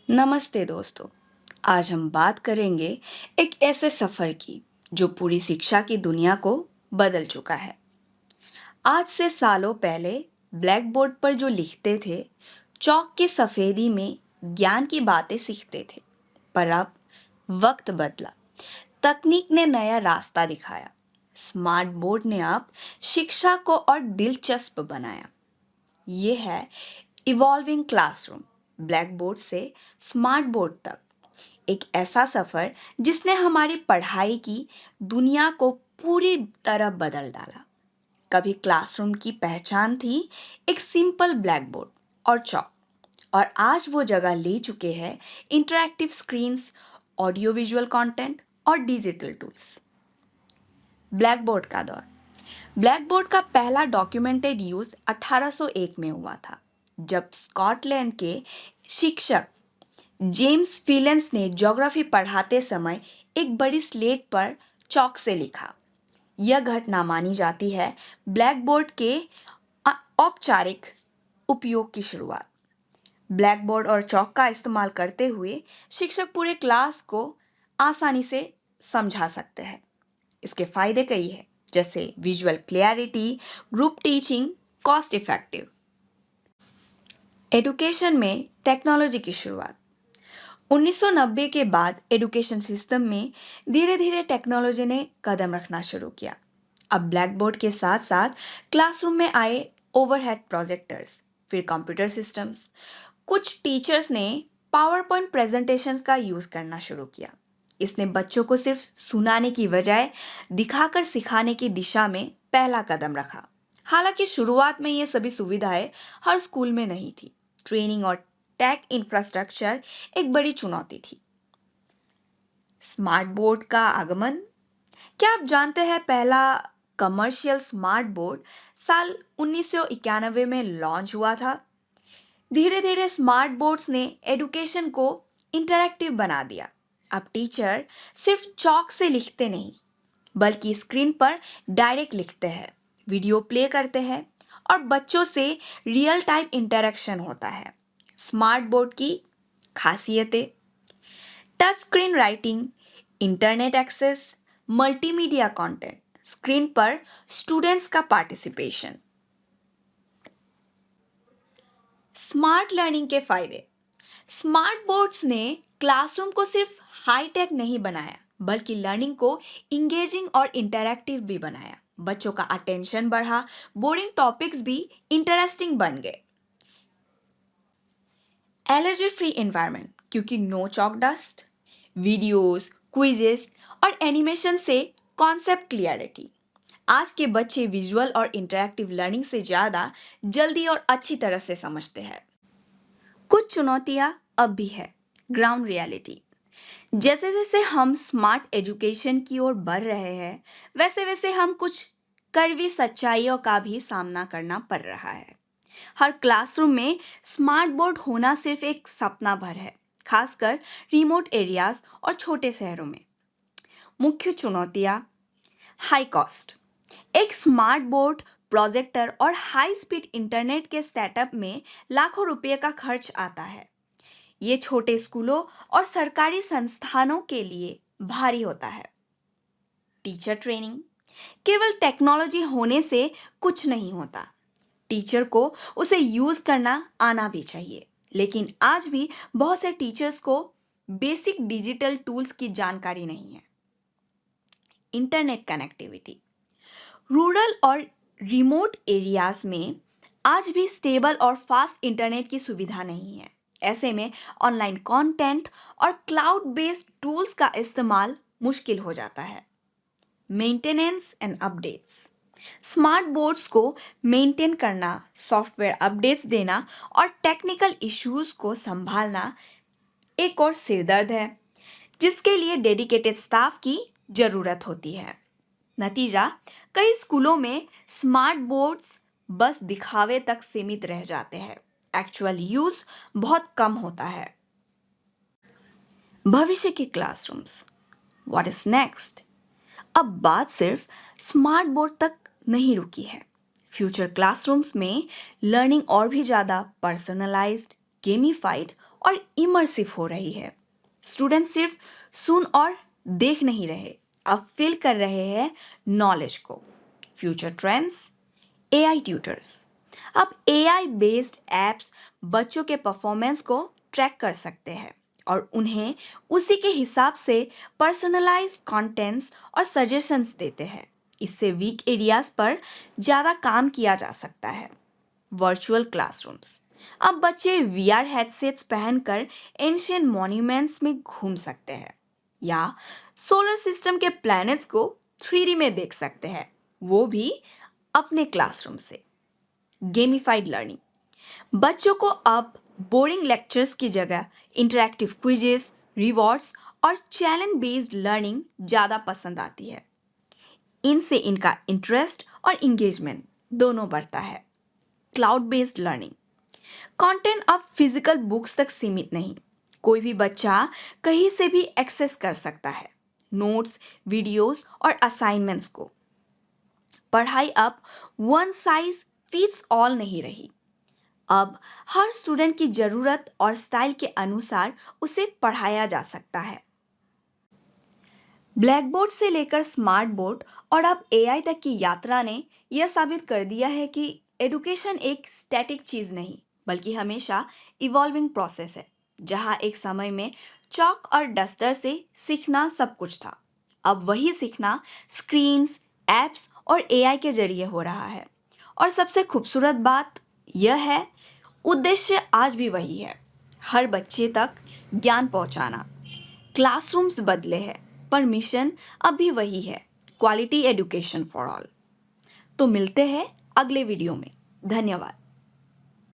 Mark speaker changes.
Speaker 1: नमस्ते दोस्तों। आज हम बात करेंगे एक ऐसे सफ़र की जो पूरी शिक्षा की दुनिया को बदल चुका है। आज से सालों पहले ब्लैक बोर्ड पर जो लिखते थे, चौक की सफ़ेदी में ज्ञान की बातें सीखते थे। पर अब वक्त बदला, तकनीक ने नया रास्ता दिखाया। स्मार्ट बोर्ड ने अब शिक्षा को और दिलचस्प बनाया। ये है इवॉल्विंग क्लासरूम, ब्लैक बोर्ड से स्मार्ट बोर्ड तक। एक ऐसा सफर जिसने हमारी पढ़ाई की दुनिया को पूरी तरह बदल डाला। कभी क्लासरूम की पहचान थी एक सिंपल ब्लैक बोर्ड और चौक, और आज वो जगह ले चुके हैं interactive screens, audio visual content और डिजिटल टूल्स। ब्लैक बोर्ड का दौर। ब्लैक बोर्ड का पहला डॉक्यूमेंटेड यूज 1801 में हुआ था, जब स्कॉटलैंड के शिक्षक जेम्स फिलेंस ने ज्योग्राफी पढ़ाते समय एक बड़ी स्लेट पर चॉक से लिखा। यह घटना मानी जाती है ब्लैक बोर्ड के औपचारिक उपयोग की शुरुआत। ब्लैक बोर्ड और चॉक का इस्तेमाल करते हुए शिक्षक पूरे क्लास को आसानी से समझा सकते हैं। इसके फायदे कई हैं, जैसे visual clarity, group teaching, cost effective. Education में टेक्नोलॉजी की शुरुआत। 1990 के बाद एजुकेशन सिस्टम में धीरे धीरे टेक्नोलॉजी ने कदम रखना शुरू किया। अब ब्लैक बोर्ड के साथ साथ क्लासरूम में आए ओवरहेड प्रोजेक्टर्स, फिर कंप्यूटर सिस्टम्स। कुछ टीचर्स ने पावर पॉइंट प्रेजेंटेशंस का यूज़ करना शुरू किया। इसने बच्चों को सिर्फ सुनाने की बजाय दिखाकर सिखाने की दिशा में पहला कदम रखा। हालांकि शुरुआत में ये सभी सुविधाएं हर स्कूल में नहीं थी। ट्रेनिंग और टेक इंफ्रास्ट्रक्चर एक बड़ी चुनौती थी। स्मार्ट बोर्ड का आगमन। क्या आप जानते हैं पहला कमर्शियल स्मार्ट बोर्ड साल 1991 में लॉन्च हुआ था? धीरे धीरे स्मार्ट बोर्ड्स ने एजुकेशन को इंटरैक्टिव बना दिया। अब टीचर सिर्फ चॉक से लिखते नहीं, बल्कि स्क्रीन पर डायरेक्ट लिखते हैं, वीडियो प्ले करते हैं और बच्चों से रियल टाइम इंटरेक्शन होता है। स्मार्ट बोर्ड की खासियतें। Touch screen writing, internet access, multimedia content, screen पर स्टूडेंट्स का पार्टिसिपेशन। स्मार्ट लर्निंग के फायदे। स्मार्ट बोर्ड्स ने क्लासरूम को सिर्फ हाईटेक नहीं बनाया, बल्कि लर्निंग को इंगेजिंग और इंटरैक्टिव भी बनाया। बच्चों का अटेंशन बढ़ा, बोरिंग टॉपिक्स भी इंटरेस्टिंग बन गए। एलर्जी फ्री एनवायरनमेंट, क्योंकि no chalk dust, videos, quizzes और एनिमेशन से कॉन्सेप्ट क्लियरिटी। आज के बच्चे विजुअल और इंटरैक्टिव लर्निंग से ज़्यादा जल्दी और अच्छी तरह से समझते हैं। कुछ चुनौतियां अब भी है। Ground reality. जैसे जैसे हम स्मार्ट एजुकेशन की ओर बढ़ रहे हैं, वैसे वैसे हम कुछ कड़वी सच्चाइयों का भी सामना करना पड़ रहा है। हर क्लासरूम में स्मार्ट बोर्ड होना सिर्फ एक सपना भर है, खासकर रिमोट एरियाज और छोटे शहरों में। मुख्य चुनौतियां। High cost. एक स्मार्ट बोर्ड, प्रोजेक्टर और हाई स्पीड इंटरनेट के सेटअप में लाखों रुपए का खर्च आता है। ये छोटे स्कूलों और सरकारी संस्थानों के लिए भारी होता है। Teacher training. केवल टेक्नोलॉजी होने से कुछ नहीं होता, टीचर को उसे यूज करना आना भी चाहिए। लेकिन आज भी बहुत से टीचर्स को बेसिक डिजिटल टूल्स की जानकारी नहीं है। Internet connectivity. रूरल और रिमोट एरियाज में आज भी स्टेबल और फास्ट इंटरनेट की सुविधा नहीं है। ऐसे में ऑनलाइन कंटेंट और क्लाउड बेस्ड टूल्स का इस्तेमाल मुश्किल हो जाता है। Maintenance and updates. Smart boards को मेंटेन करना, सॉफ्टवेयर अपडेट्स देना और टेक्निकल इश्यूज को संभालना एक और सिरदर्द है, जिसके लिए डेडिकेटेड स्टाफ की जरूरत होती है। नतीजा, कई स्कूलों में स्मार्ट बोर्ड्स बस दिखावे तक सीमित रह जाते हैं। एक्चुअल यूज बहुत कम होता है। भविष्य के क्लासरूम्स। What is next? अब बात सिर्फ स्मार्ट बोर्ड तक नहीं रुकी है। फ्यूचर क्लासरूम्स में लर्निंग और भी ज़्यादा पर्सनलाइज्ड, गेमिफाइड और इमर्सिव हो रही है। स्टूडेंट सिर्फ सुन और देख नहीं रहे, अब फील कर रहे हैं नॉलेज को। Future trends, AI tutors. अब एआई बेस्ड एप्स बच्चों के परफॉर्मेंस को ट्रैक कर सकते हैं और उन्हें उसी के हिसाब से पर्सनलाइज्ड कंटेंट्स और सजेशंस देते हैं। इससे वीक एरियाज पर ज़्यादा काम किया जा सकता है। Virtual classrooms. अब बच्चे वीआर हेडसेट्स पहनकर एंशियंट मॉन्यूमेंट्स में घूम सकते हैं या सोलर सिस्टम के प्लैनेट्स को 3D में देख सकते हैं, वो भी अपने क्लासरूम से। Gamified learning. बच्चों को अब बोरिंग लेक्चर्स की जगह इंटरैक्टिव क्विजेस, रिवॉर्ड्स और चैलेंज बेस्ड लर्निंग ज़्यादा पसंद आती है। इनसे इनका इंटरेस्ट और इंगेजमेंट दोनों बढ़ता है। Cloud based learning. कंटेंट अब फिजिकल बुक्स तक सीमित नहीं, कोई भी बच्चा कहीं से भी एक्सेस कर सकता है नोट्स, वीडियोस और असाइनमेंट्स को। पढ़ाई अब वन साइज फिट्स ऑल नहीं रही, अब हर स्टूडेंट की ज़रूरत और स्टाइल के अनुसार उसे पढ़ाया जा सकता है। ब्लैक बोर्ड से लेकर स्मार्ट बोर्ड और अब एआई तक की यात्रा ने यह साबित कर दिया है कि एडुकेशन एक स्टैटिक चीज़ नहीं, बल्कि हमेशा इवॉल्विंग प्रोसेस है। जहाँ एक समय में चॉक और डस्टर से सीखना सब कुछ था, अब वही सीखना स्क्रीन्स, एप्स और एआई के जरिए हो रहा है। और सबसे खूबसूरत बात यह है, उद्देश्य आज भी वही है, हर बच्चे तक ज्ञान पहुंचाना। क्लासरूम्स बदले हैं पर मिशन अभी वही है, क्वालिटी एजुकेशन फॉर ऑल। तो मिलते हैं अगले वीडियो में। धन्यवाद।